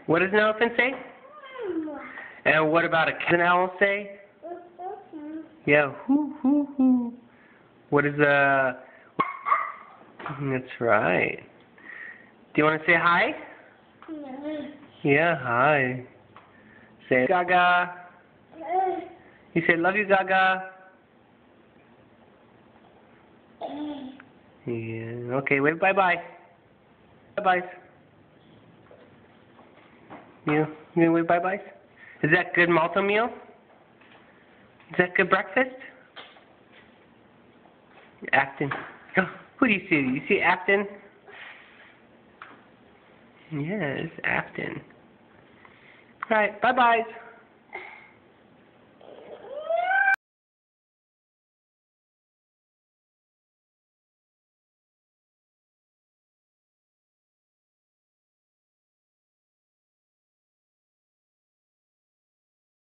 What does an elephant say? And what about a cat? An owl say? Yeah, hoo, hoo, hoo. What is a... That's right. Do you want to say hi? Yeah, hi. Say Gaga. You say love you, Gaga. Yeah. Okay, wait, bye-bye. Bye-bye. You wait, bye-bye? Is that good Malta meal? Is that good breakfast? Afton. Who do you see? You see Afton? Yes, Afton. Alright, bye-bye.